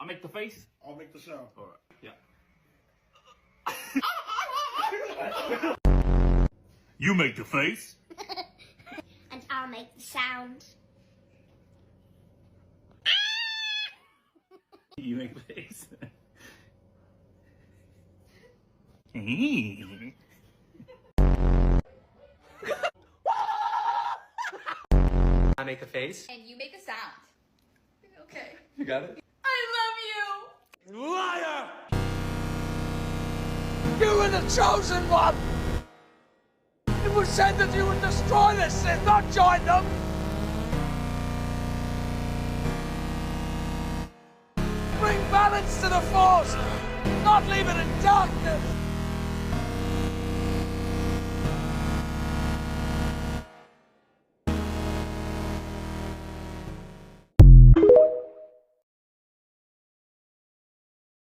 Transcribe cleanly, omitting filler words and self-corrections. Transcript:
I make the face. I'll make the sound. All right. Yeah. You make the face. And I'll make the sound. You make the face. I make a face. And you make a sound. Okay. You got it? I love you! Liar! You were the chosen one! It was said that you would destroy this Sith, not join them! Bring balance to the Force, not leave it in darkness!